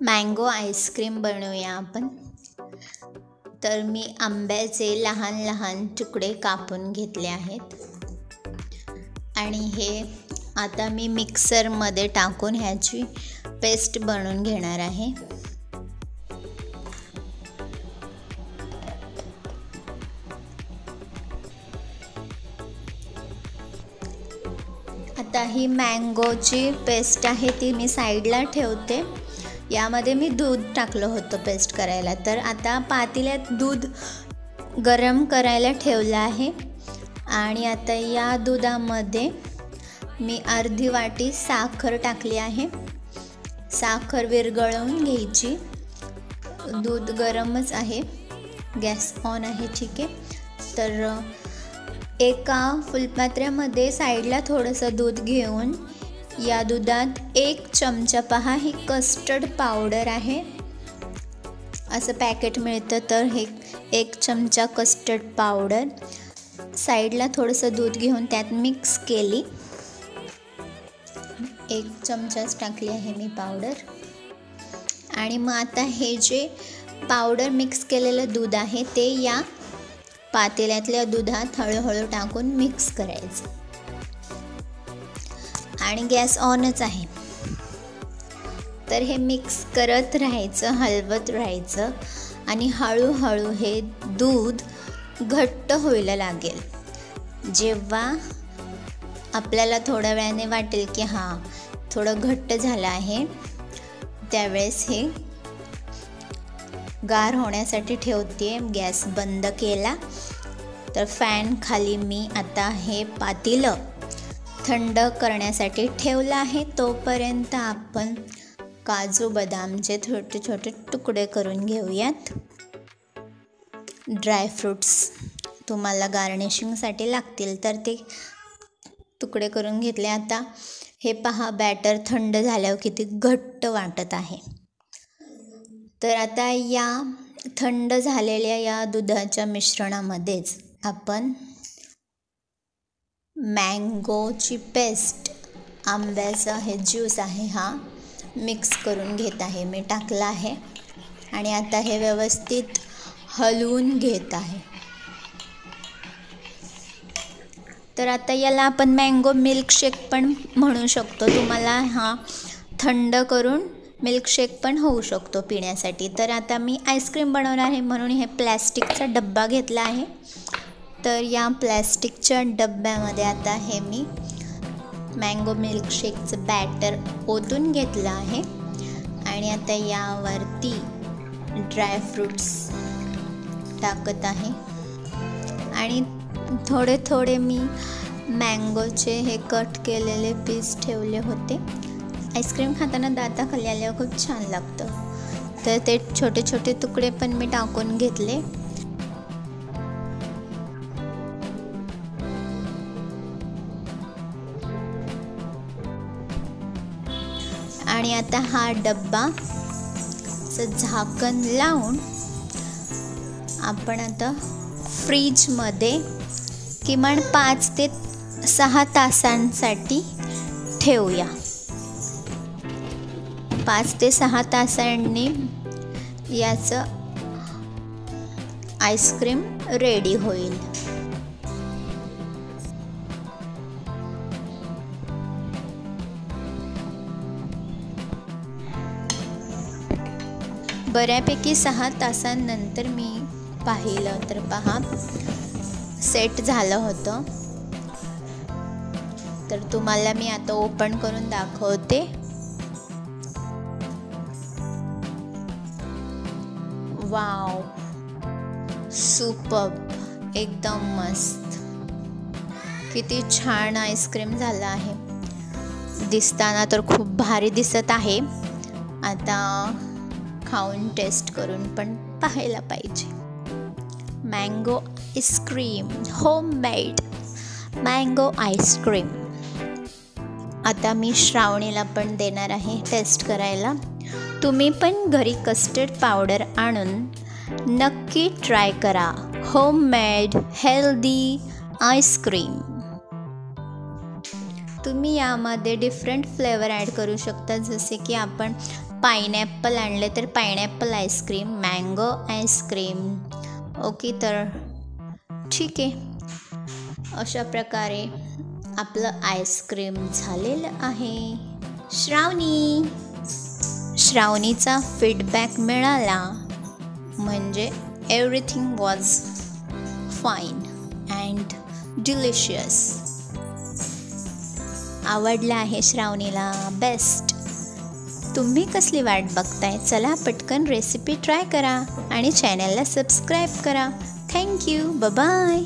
Mango ice cream बनवूया आपण. तर मी आंब्याचे लहान लहान तुकडे कापून घेतले आहेत आणि हे आता मी मिक्सरमध्ये टाकून ह्याची पेस्ट बनवून घेणार आहे. आता ही मँगोची पेस्ट आहे ती मी साईडला ठेवते. यामध्ये मी दूध टाकलं होतं पेस्ट करायला. तर आता पातेल्यात दूध गरम करायला ठेवलं आहे आणि आता या दुधामध्ये मी अर्धी वाटी साखर टाकली आहे. साखर विरघळवून घ्यायची. दूध गरमच आहे, गॅस ऑन आहे, ठीक आहे. तर एका फुलपात्र्यामध्ये साईडला थोडंसं दूध घेऊन या दुधात 1 चमचा, पहा ही कस्टर्ड पावडर आहे, असं पॅकेट मिळतं. तर हे 1 चमचा कस्टर्ड पावडर साईडला थोडंसं दूध घेऊन त्यात मिक्स केली. 1 चमचाच टाकली आहे मी पावडर. आणि मग आता हे जे पावडर मिक्स केलेलं दूध आहे ते या पातेल्यातल्या दुधात हळूहळू टाकून मिक्स करायचं आणि गॅस ऑनच आहे. तर हे मिक्स करत राहायचं, हलवत राहायचं आणि हळूहळू हे दूध घट्ट व्हायला लागेल. जेव्हा आपल्याला थोड्या वेळाने वाटेल की हां थोडं घट्ट झालं आहे, त्यावेळेस हे गार होण्यासाठी ठेवते. गॅस बंद केला. तर फॅन खाली मी आता हे पातेलं थंड करण्यासाठी ठेवलं आहे. तोपर्यंत आपण काजू बदामचे छोटे छोटे तुकडे करून घेऊयात. ड्रायफ्रूट्स तुम्हाला गार्निशिंगसाठी लागतील तर ते तुकडे करून घेतले. आता हे पहा बॅटर थंड झाल्यावर किती घट्ट वाटत आहे. तर आता या थंड झालेल्या या दुधाच्या मिश्रणामध्येच आपण मँगोची पेस्ट, आंब्याचा हे ज्यूस आहे हा मिक्स करून घेत आहे. मी टाकला आहे आणि आता हे व्यवस्थित हलवून घेत आहे. तर आता याला आपण मँगो मिल्कशेक पण म्हणू शकतो. तुम्हाला हा थंड करून मिल्कशेक पण होऊ शकतो पिण्यासाठी. तर आता मी आईस्क्रीम बनवणार आहे म्हणून हे प्लॅस्टिकचा डब्बा घेतला आहे. तर या प्लॅस्टिकच्या डब्यामध्ये आता हे मी मँगो मिल्कशेकचं बॅटर ओतून घेतलं आहे आणि आता यावरती ड्रायफ्रूट्स टाकत आहे आणि थोडे थोडे मी मँगोचे हे कट केलेले पीस ठेवले होते. आईस्क्रीम खाताना दाताखाली आल्यावर खूप छान लागतं. तर ते छोटे छोटे तुकडे पण मी टाकून घेतले. आणि आता हा डब्बा झाकण लावून आपण आता फ्रीजमध्ये किमान 5 ते 6 तासांसाठी ठेवूया. 5 ते 6 तासांनी याचं आईस्क्रीम रेडी होईल. बऱ्यापैकी 6 तासांनंतर मी पाहिलं तर पहा सेट झालं होतं. तर तुम्हाला मी आता ओपन करून दाखवते. वाव, सुपर्ब, एकदम मस्त. किती छान आईस्क्रीम झालं आहे. दिसताना तर खूप भारी दिसत आहे. आता खाऊन टेस्ट करून पण पाहायला पाहिजे. Mango ice cream, homemade mango ice cream. आता मी श्रावणीला पण देणार आहे टेस्ट करायला. तुम्ही पण घरी कस्टर्ड पावडर आणून नक्की ट्राय करा होममेड हेल्दी आईस्क्रीम. तुम्ही यामध्ये डिफरंट फ्लेवर ॲड करू शकता, जसे की आपण पायनॅपल आणले तर pineapple ice cream, mango ice cream. Okay, तर ठीक आहे. अशा प्रकारे आपलं आईस्क्रीम झालेलं आहे. श्रावणीचा फीडबॅक मिळाला म्हणजे everything was fine and delicious. आवडलं आहे श्रावणीला, बेस्ट. तुम्ही कसली वाट बघताय? चला पटकन रेसिपी ट्राय करा आणि चॅनलला सबस्क्राईब करा. Thank you, bye.